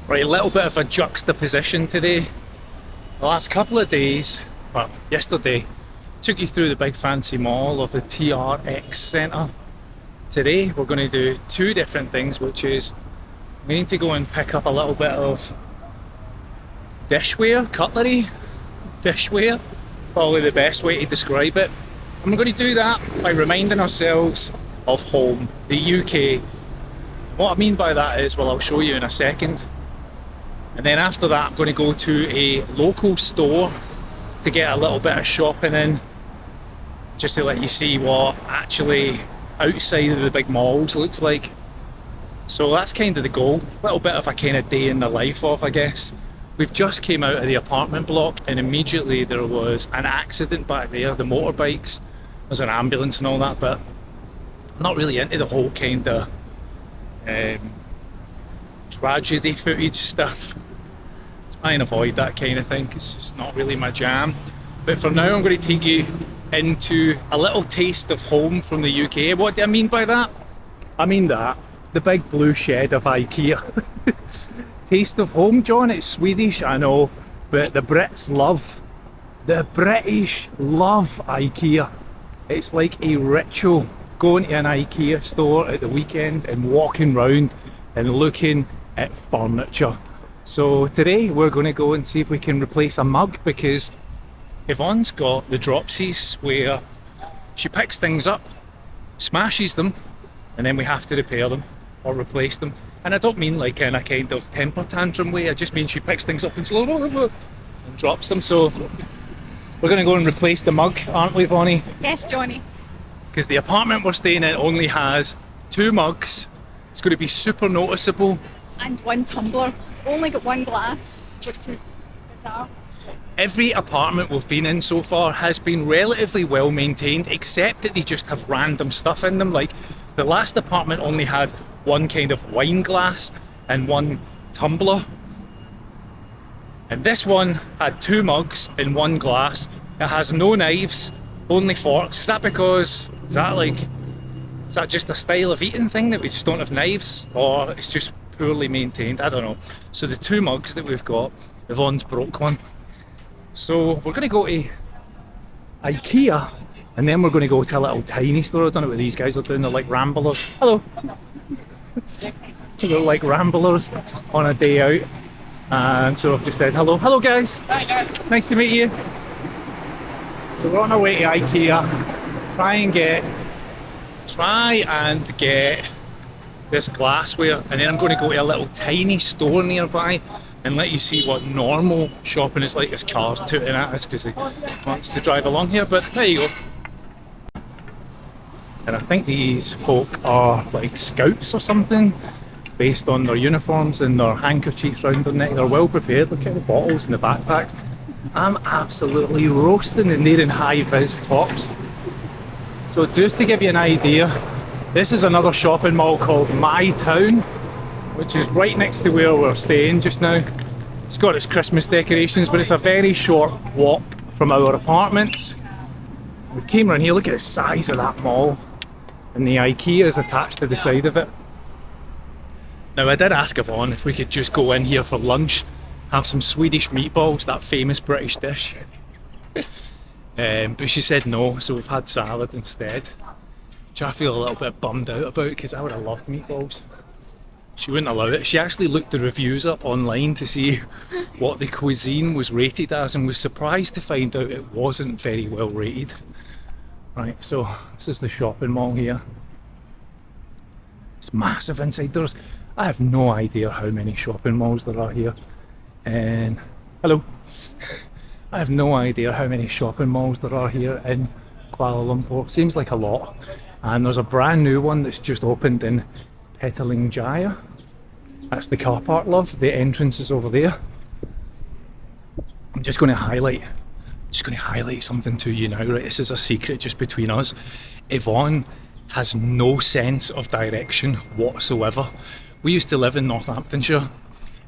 Right, a little bit of a juxtaposition today. The last couple of days, well, yesterday, took you through the big fancy mall of the TRX Centre. Today, we're going to do two different things, which is we need to go and pick up a little bit of dishware, cutlery, dishware, probably the best way to describe it. And we're going to do that by reminding ourselves of home, the UK. What I mean by that is, well, I'll show you in a second. And then after that, I'm going to go to a local store to get a little bit of shopping in, just to let you see what actually outside of the big malls looks like. So that's kind of the goal, a little bit of a kind of day in the life of, I guess. We've just came out of the apartment block and immediately there was an accident back there, the motorbikes, there's an ambulance and all that, but I'm not really into the whole kind of tragedy footage stuff. Try and avoid that kind of thing because it's not really my jam. But for now I'm going to take you into a little taste of home from the UK. What do I mean by that? I mean that, the big blue shed of IKEA. Taste of home, John, it's Swedish, I know, but the Brits love, the British love IKEA. It's like a ritual going to an IKEA store at the weekend and walking round and looking at furniture. So today we're going to go and see if we can replace a mug, because Yvonne's got the dropsies where she picks things up, smashes them, and then we have to repair them or replace them. And I don't mean like in a kind of temper tantrum way, I just mean she picks things up and drops them. So we're going to go and replace the mug, aren't we, Vonnie? Yes, Johnny. Because the apartment we're staying in only has 2 mugs. It's going to be super noticeable. And 1 tumbler. It's only got 1 glass, which is bizarre. Every apartment we've been in so far has been relatively well maintained, except that they just have random stuff in them. Like the last apartment only had 1 kind of wine glass and 1 tumbler. And this one had 2 mugs and 1 glass. It has no knives, only forks. Is that because, is that just a style of eating thing that we just don't have knives? Or it's just poorly maintained? I don't know. So the 2 mugs that we've got, Yvonne's broke one. So we're going to go to IKEA and then we're going to go to a little tiny store. I don't know what these guys are doing, they're like ramblers. Hello! They're like ramblers on a day out. And so I've just said hello. Hello guys! Hi guys! Nice to meet you. So we're on our way to IKEA. Try and get this glassware, and then I'm going to go to a little tiny store nearby and let you see what normal shopping is like. This car's tooting at us because he wants to drive along here, but there you go. And I think these folk are like scouts or something, based on their uniforms and their handkerchiefs round their neck. They're well prepared. Look at the bottles and the backpacks. I'm absolutely roasting and they're in high-vis tops. So just to give you an idea, this is another shopping mall called My Town, which is right next to where we're staying just now. It's got its Christmas decorations, but it's a very short walk from our apartments. We came around here, look at the size of that mall, and the IKEA is attached to the side of it. Now I did ask Yvonne if we could just go in here for lunch, have some Swedish meatballs, that famous British dish. But she said no, so we've had salad instead, which I feel a little bit bummed out about because I would have loved meatballs. She wouldn't allow it. She actually looked the reviews up online to see what the cuisine was rated as and was surprised to find out it wasn't very well rated. Right, so this is the shopping mall here. It's massive inside. I have no idea how many shopping malls there are here. And hello. I have no idea how many shopping malls there are here in Kuala Lumpur. Seems like a lot. And there's a brand new one that's just opened in Petaling. That's the car park, love. The entrance is over there. I'm just going to highlight something to you now, right? This is a secret just between us. Yvonne has no sense of direction whatsoever. We used to live in Northamptonshire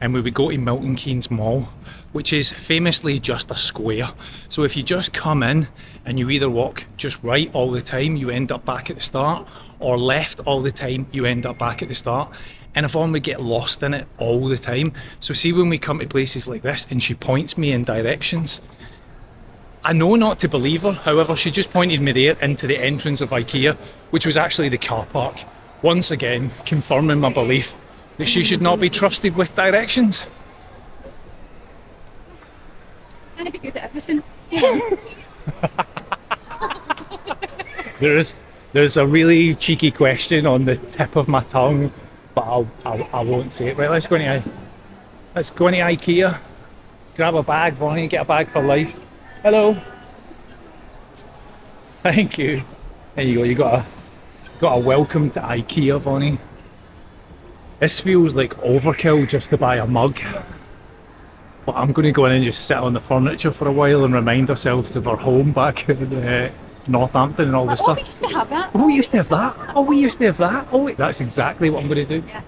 and we would go to Milton Keynes Mall, which is famously just a square. So if you just come in and you either walk just right all the time, you end up back at the start, or left all the time, you end up back at the start. And Yvonne would get lost in it all the time. So see, when we come to places like this and she points me in directions, I know not to believe her. However, she just pointed me there into the entrance of IKEA, which was actually the car park. Once again, confirming my belief that she should not be trusted with directions. Can I be good at everything? There's a really cheeky question on the tip of my tongue, but I won't say it. Right, let's go into IKEA. Grab a bag, Vonnie, get a bag for life. Hello. Thank you. There you go. You got a welcome to IKEA, Vonnie. This feels like overkill just to buy a mug. But I'm going to go in and just sit on the furniture for a while and remind ourselves of our home back in Northampton and all this stuff. We used to have that. Oh, we used to have that. Oh, we used to have that. Oh, wait, that's exactly what I'm going to do. Yeah.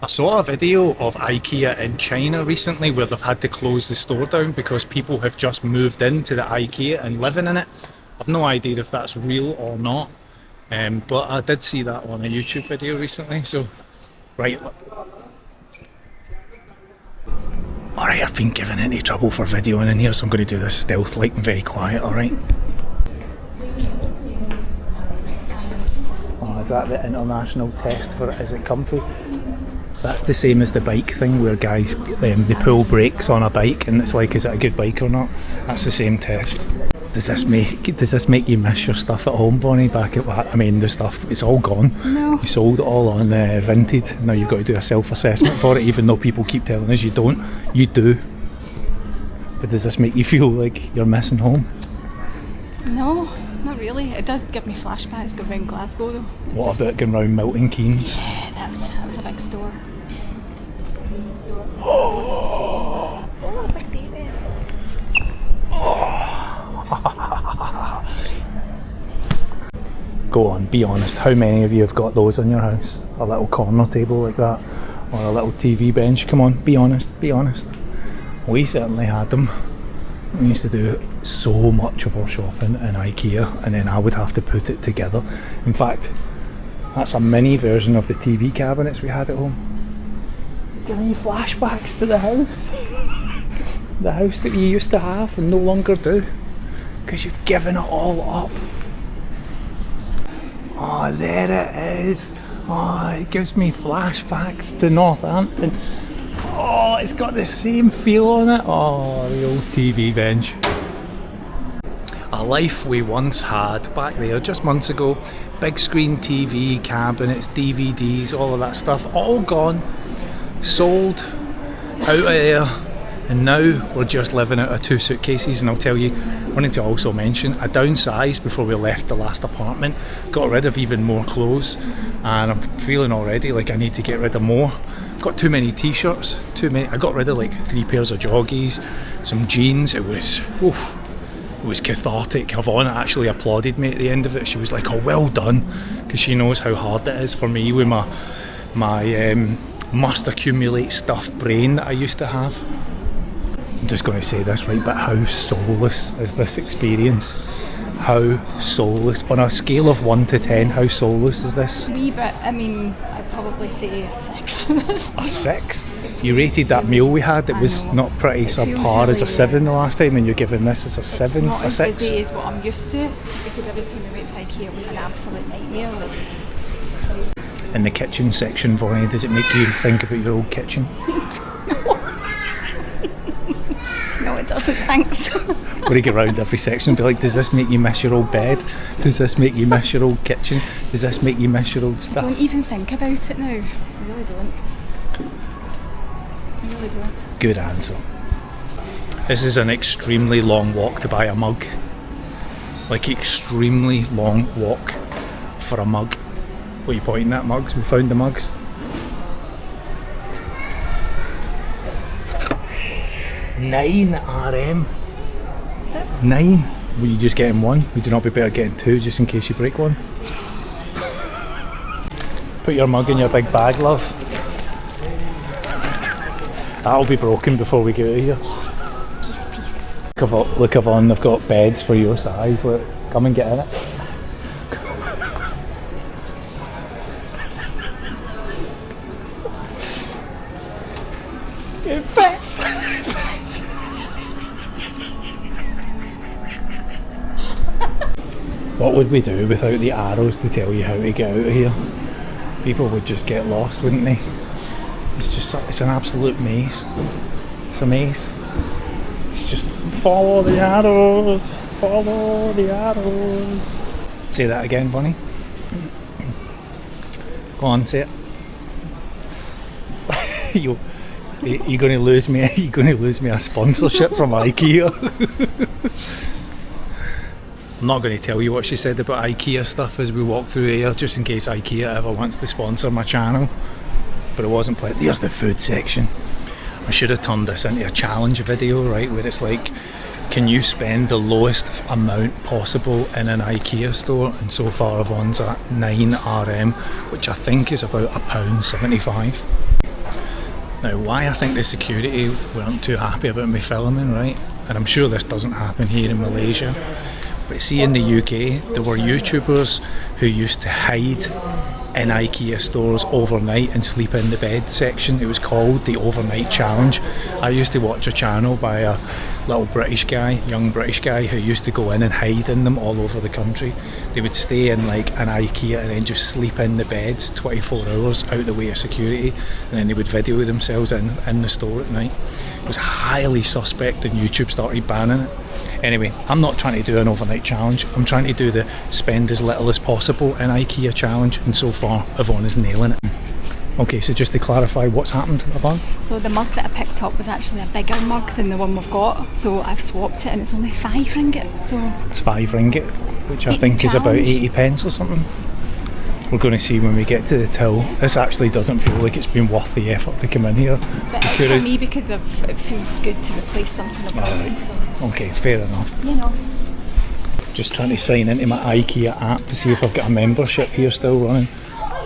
I saw a video of IKEA in China recently where they've had to close the store down because people have just moved into the IKEA and living in it. I've no idea if that's real or not, but I did see that on a YouTube video recently. So, right. Alright, I've been given any trouble for videoing in here, so I'm going to do this stealth-like and very quiet, alright? Oh, is that the international test for is it comfy? That's the same as the bike thing where guys, they pull brakes on a bike and it's like, is it a good bike or not? That's the same test. Does this make you miss your stuff at home, Bonnie? Back at I mean, the stuff, it's all gone. No. You sold it all on Vinted. Now you've got to do a self-assessment for it, even though people keep telling us you don't. You do. But does this make you feel like you're missing home? No, not really. It does give me flashbacks going around Glasgow though. What about going round Milton Keynes? Yeah, that was a big store. Oh, Big David. Go on, be honest. How many of you have got those in your house? A little corner table like that, or a little TV bench? Come on, be honest. Be honest. We certainly had them. We used to do so much of our shopping in IKEA, and then I would have to put it together. In fact, that's a mini version of the TV cabinets we had at home. It's giving you flashbacks to the house. The house that you used to have and no longer do. Because you've given it all up. Oh, there it is. Oh, it gives me flashbacks to Northampton. Oh, it's got the same feel on it. Oh, the old TV bench. A life we once had back there just months ago. Big screen TV, cabinets, DVDs, all of that stuff, all gone. Sold, out of there. And now we're just living out of 2 suitcases, and I'll tell you, I wanted to also mention, I downsized before we left the last apartment, got rid of even more clothes, and I'm feeling already like I need to get rid of more. Got too many t-shirts, I got rid of like 3 pairs of joggies, some jeans. It was cathartic. Yvonne actually applauded me at the end of it. She was like, oh, well done, because she knows how hard it is for me with my must accumulate stuff brain that I used to have. I'm just going to say this, right, but how soulless is this experience? How soulless? On a scale of 1 to 10, how soulless is this? Wee bit, I mean, I'd probably say a 6. A 6? You rated that meal we had, it was not pretty subpar as a 7 the last time, and you're giving this as a 7, it's not a 6? as busy as what I'm used to, because every time we went to IKEA it was an absolute nightmare. In the kitchen section, Vonnie, does it make you think about your old kitchen? No, it doesn't, thanks. When you get round every section and be like, does this make you miss your old bed? Does this make you miss your old kitchen? Does this make you miss your old stuff? Don't even think about it now. I really don't. I really don't. Good answer. This is an extremely long walk to buy a mug. Like, extremely long walk for a mug. What are you pointing at, mugs? We found the mugs. £9 RM. Is it? 9. Were you just getting one? Would you not be better getting 2 just in case you break one? Put your mug in your big bag, love. That'll be broken before we get out of here. Peace. Look, Yvonne, they've got beds for your size. Look, come and get in it. It fits! It fits! What would we do without the arrows to tell you how to get out of here? People would just get lost, wouldn't they? It's an absolute maze. It's a maze. It's just follow the arrows, follow the arrows. Say that again, Bunny. Go on, say it. You're going to lose me. You're going to lose me a sponsorship from IKEA. I'm not going to tell you what she said about IKEA stuff as we walk through here, just in case IKEA ever wants to sponsor my channel. But it wasn't played. There's the food section. I should have turned this into a challenge video, right, where it's like, can you spend the lowest amount possible in an IKEA store? And so far Yvonne's at 9 RM, which I think is about £1.75. Now, why I think the security weren't too happy about me filming, right? And I'm sure this doesn't happen here in Malaysia. But see, in the UK, there were YouTubers who used to hide in IKEA stores overnight and sleep in the bed section. It was called the Overnight Challenge. I used to watch a channel by a little British guy, young British guy, who used to go in and hide in them all over the country. They would stay in like an IKEA and then just sleep in the beds 24 hours out the way of security, and then they would video themselves in the store at night. It was highly suspect and YouTube started banning it. Anyway, I'm not trying to do an overnight challenge. I'm trying to do the spend as little as possible in IKEA challenge, and so far Yvonne is nailing it. Okay, so just to clarify, what's happened, Yvonne? So the mug that I picked up was actually a bigger mug than the one we've got, so I've swapped it and it's only £5. So it's £5, which I think is about 80 pence or something. We're going to see when we get to the till. This actually doesn't feel like it's been worth the effort to come in here. But it's for me because it feels good to replace something above me. So. Okay, fair enough. You know. Just trying to sign into my IKEA app to see if I've got a membership here still running.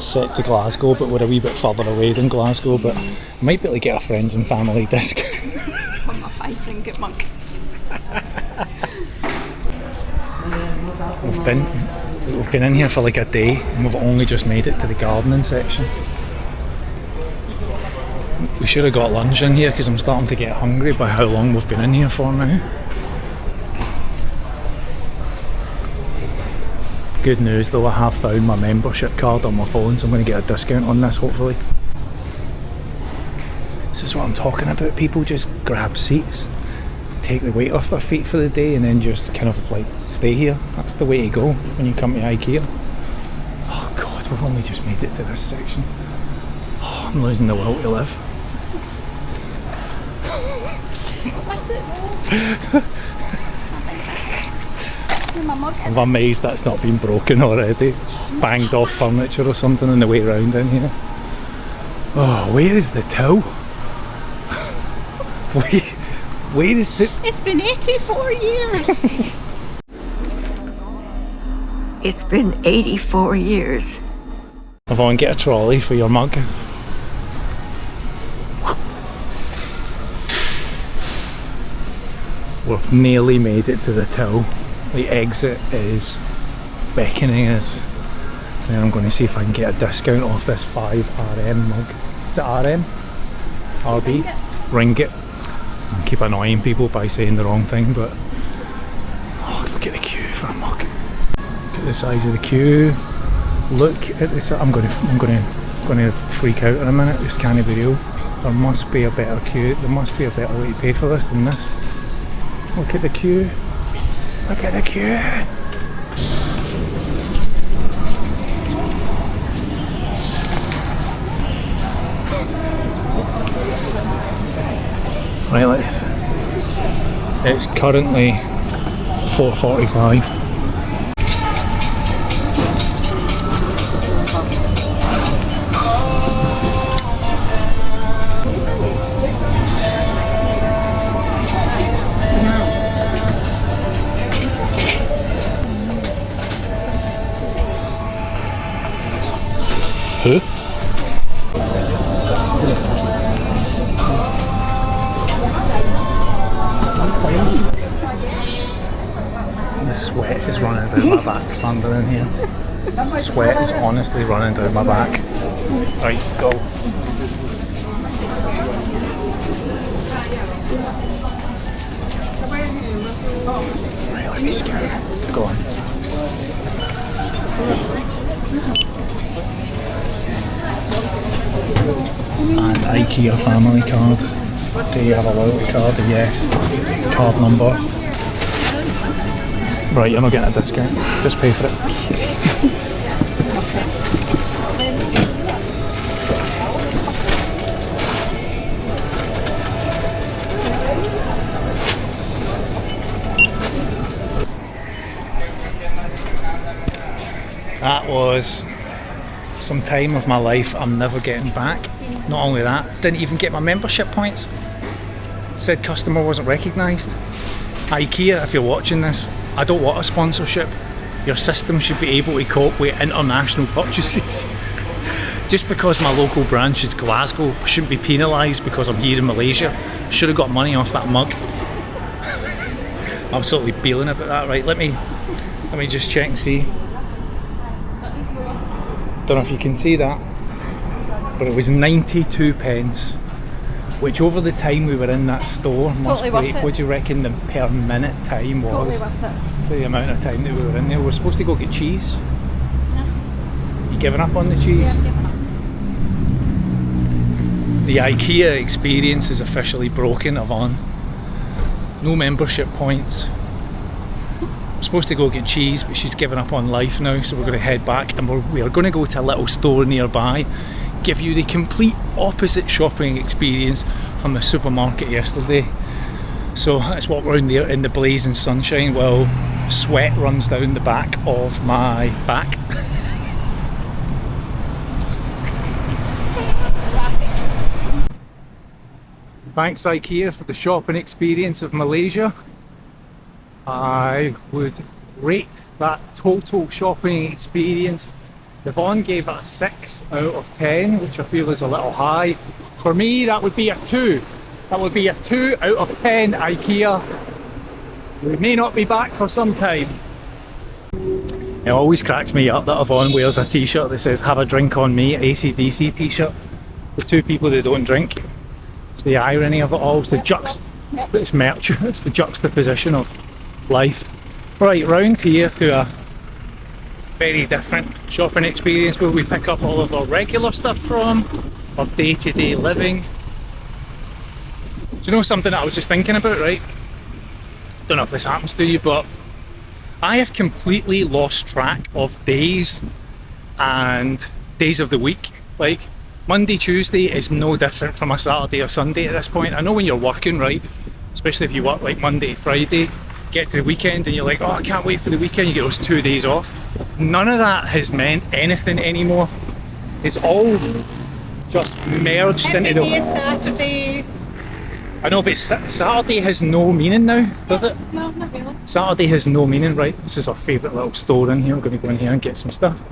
Set to Glasgow, but we're a wee bit further away than Glasgow, but I might be able to get a friends and family discount. On my £5 mug. We've been in here for like a day and we've only just made it to the gardening section. We should have got lunch in here because I'm starting to get hungry by how long we've been in here for now. Good news though, I have found my membership card on my phone, so I'm going to get a discount on this hopefully. This is what I'm talking about, people just grab seats, take the weight off their feet for the day and then just kind of like stay here. That's the way to go when you come to IKEA. Oh god, we've only just made it to this section. Oh, I'm losing the will to live. I'm amazed that's not been broken already. Banged off furniture or something on the way around in here. Oh, where is the till? Where is the... It's been 84 years! It's been 84 years. Yvonne, get a trolley for your mug. We've nearly made it to the till. The exit is beckoning us. Then I'm going to see if I can get a discount off this 5RM mug. Is it RM? RB? Ringgit. I keep annoying people by saying the wrong thing, but oh, look at the queue for a mug. Look at the size of the queue. Look at this. I'm going to freak out in a minute. This can't be real. There must be a better queue. There must be a better way to pay for this than this. Look at the queue. Look at the queue. Right, it's currently 4:45. Who? The sweat is running down my back standing in here. The sweat is honestly running down my back. Right, go. scan. Go on. And IKEA family card. Do you have a loyalty card? Yes. Card number. Right, you're not getting a discount. Just pay for it. That was some time of my life I'm never getting back. Not only that, didn't even get my membership points. Said customer wasn't recognised. IKEA, if you're watching this, I don't want a sponsorship. Your system should be able to cope with international purchases. Just because my local branch is Glasgow, I shouldn't be penalised because I'm here in Malaysia. Should have got money off that mug. Absolutely beeling about that. Right, let me just check and see. Don't know if you can see that, but it was 92 pence, which over the time we were in that store must be, what do you reckon the per minute time was? Totally worth it. For the amount of time that we were in there. We were supposed to go get cheese. Yeah. You giving up on the cheese? Yeah, I'm giving up. The IKEA experience is officially broken, Yvonne. No membership points. We're supposed to go get cheese, but she's given up on life now, so we're going to head back and we are going to go to a little store nearby, give you the complete opposite shopping experience from the supermarket yesterday. So let's walk around there in the blazing sunshine while sweat runs down the back of my back. Thanks IKEA for the shopping experience of Malaysia. I would rate that total shopping experience. Yvonne gave it a 6 out of 10, which I feel is a little high. For me, that would be a 2. That would be a 2 out of 10 IKEA. We may not be back for some time. It always cracks me up that Yvonne wears a t-shirt that says "Have a drink on me," AC/DC t-shirt. The two people that don't drink. It's the irony of it all. It's it's merch. It's the juxtaposition of life. Right, round here to a very different shopping experience where we pick up all of our regular stuff from, our day-to-day living. Do you know something that I was just thinking about, right? Don't know if this happens to you, but I have completely lost track of days and days of the week. Like Monday, Tuesday is no different from a Saturday or Sunday at this point. I know when you're working, right, especially if you work like Monday, Friday, get to the weekend and you're like, oh, I can't wait for the weekend, you get those 2 days off. None of that has meant anything anymore. It's all just merged into the... Every day is Saturday. I know, but Saturday has no meaning now, does it? No, not really. Saturday has no meaning, right? This is our favourite little store in here. I'm going to go in here and get some stuff.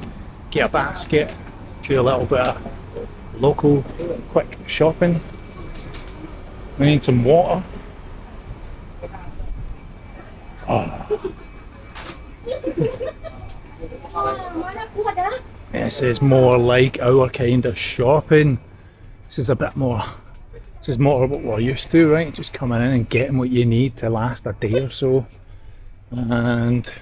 Get a basket, do a little bit of local quick shopping. We need some water. Oh. This is more like our kind of shopping. This is a bit more, this is more what we're used to, right? Just coming in and getting what you need to last a day or so. And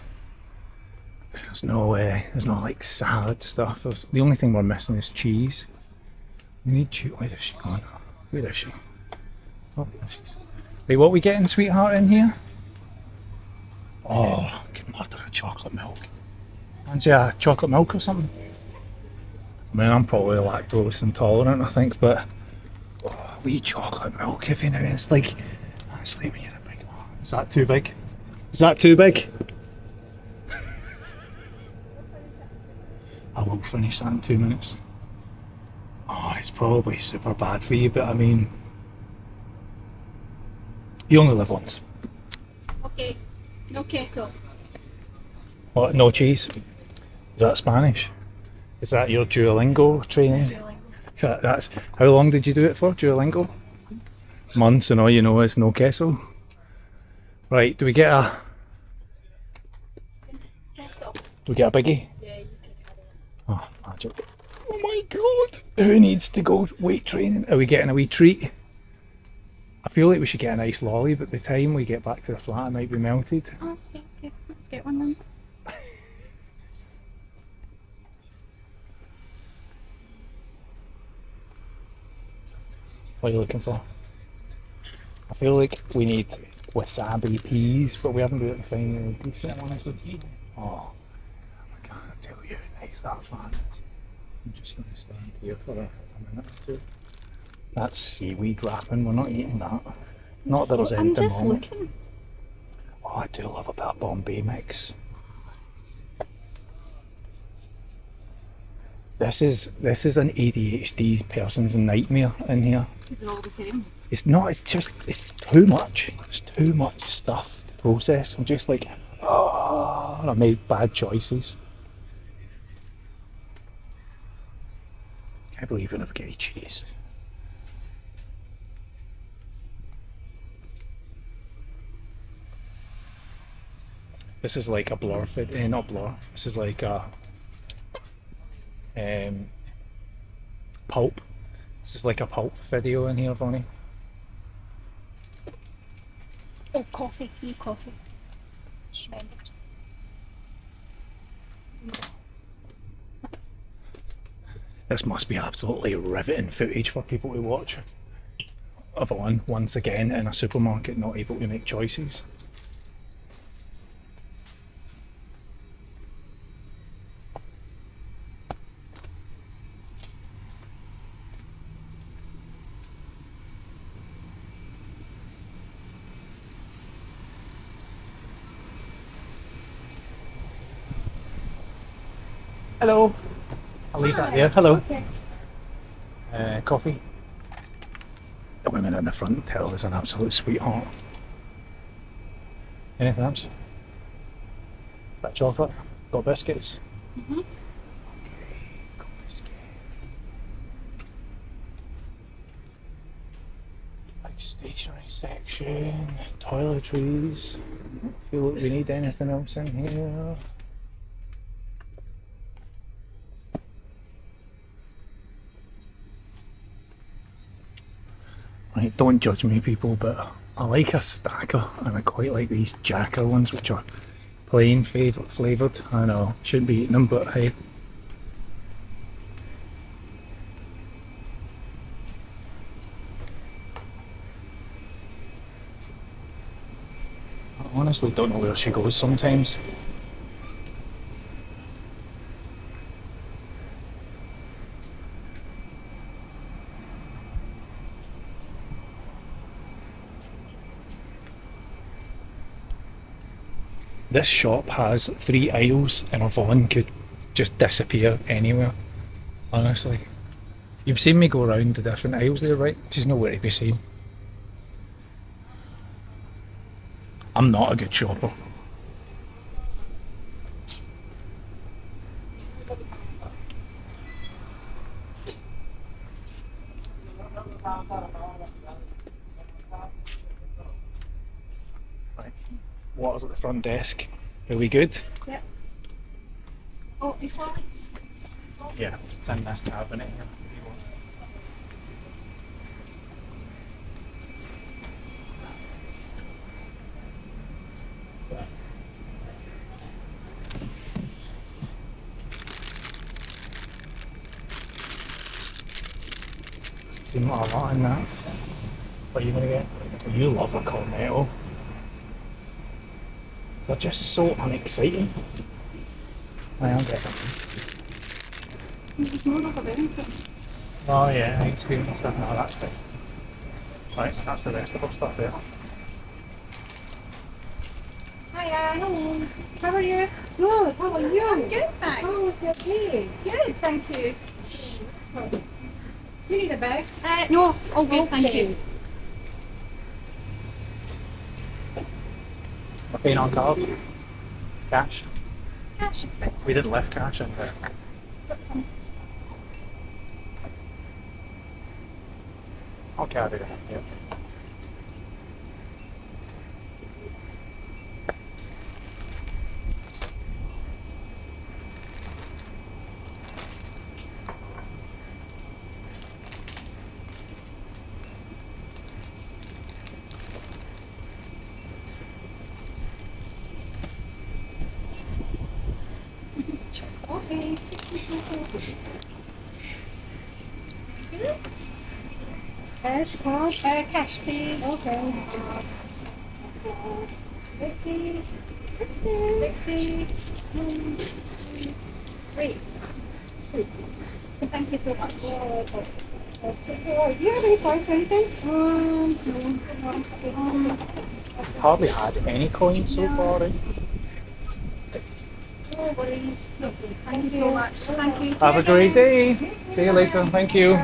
there's no like salad stuff. The only thing we're missing is cheese. We need cheese. Where is she gone? Where is she? Oh, there she's. Wait, what are we getting, sweetheart, in here? Oh, I can murder a chocolate milk. Fancy a chocolate milk or something? I mean, I'm probably lactose intolerant, I think, but wee chocolate milk every now and then. It's like, honestly, when you're a big one. Is that too big? Is that too big? I will finish that in 2 minutes. Oh, it's probably super bad for you, but I mean, you only live once. Okay, no queso. What, no cheese? Is that Spanish? Is that your Duolingo training? That's, how long did you do it for, Duolingo? Months, and all you know is no queso. Right, do we get a biggie? Yeah, you can have it. Oh, magic. Oh my god! Who needs to go weight training? Are we getting a wee treat? I feel like we should get a nice lolly, but the time we get back to the flat it might be melted. Okay. Let's get one then. What are you looking for? I feel like we need wasabi peas, but we haven't been able to find any decent ones. Oh, I can't tell you how nice that fan is. I'm just going to stand here for a minute or two. That's seaweed wrapping, we're not eating that. Not that there's I'm anything just wrong. looking. Oh, I do love a bit of Bombay mix. This is an ADHD person's nightmare in here. Is it all the same? It's not, it's too much. It's too much stuff to process. I'm just like, oh, I made bad choices. Can't believe I never get any cheese. This is like a blur fit, not blur. This is like a pulp. This is like a pulp video in here for me. Oh, coffee. Need coffee. Spend it. This must be absolutely riveting footage for people to watch. Of on once again in a supermarket not able to make choices. Hello. I'll leave that there. Hello. Okay. Coffee. The women in the front tell is an absolute sweetheart. Anything else? Got chocolate? Got biscuits? Mhm. Okay, got biscuits. Like stationery section, toiletries. Don't feel like we need anything else in here. Right, don't judge me people, but I like a stacker and I quite like these Jacker ones which are plain flavoured. I know, shouldn't be eating them, but hey. I honestly don't know where she goes sometimes. This shop has 3 aisles and Yvonne could just disappear anywhere, honestly. You've seen me go around the different aisles there, right? She's nowhere to be seen. I'm not a good shopper. Right, water's at the front desk. Are we good? Yep. Oh, before we... Yeah, it's in this cabinet here. Seem like a lot in that. What are you gonna get? You love a cornetto. They're just so unexciting. I am getting them. There's more over there, isn't there? Oh yeah, ice cream and stuff. No, that's good. Right, that's the rest of our stuff there. Hiya. Hello. How are you? Good. How are you? I'm good, thanks. How was your day? Good, thank you. You need a bag? No, all good, thank you. We're paying on card. Cash. Cash is fine. We didn't left cash in there. That's fine. I'll carry it. Yeah. Cash, card? Cash, please. Okay. 50, 60, 3. Thank you so much. Do you have any coin, for instance? Hardly had any coins so far. Eh? No worries. Thank you so much. Thank you. Have a great day. See you later. Thank you.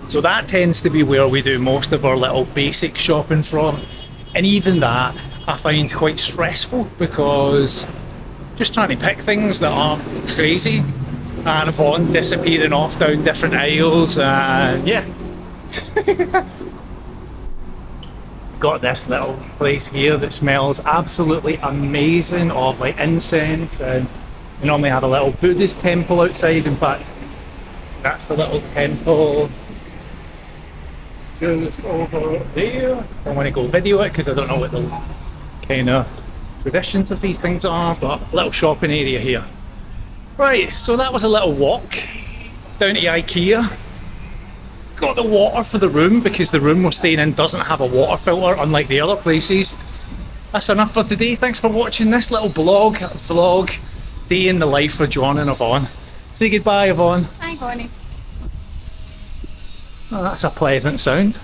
So that tends to be where we do most of our little basic shopping from. And even that I find quite stressful because just trying to pick things that aren't crazy and Yvonne disappearing off down different aisles and yeah. Got this little place here that smells absolutely amazing of like incense, and we normally have a little Buddhist temple outside. In fact, that's the little temple just over there. I want to go video it because I don't know what the kind of traditions of these things are, but little shopping area here. Right, so that was a little walk down to IKEA. Got the water for the room because the room we're staying in doesn't have a water filter unlike the other places. That's enough for today. Thanks for watching this little vlog, day in the life of John and Yvonne. Say goodbye, Yvonne. Hi, Bonnie. Oh, that's a pleasant sound.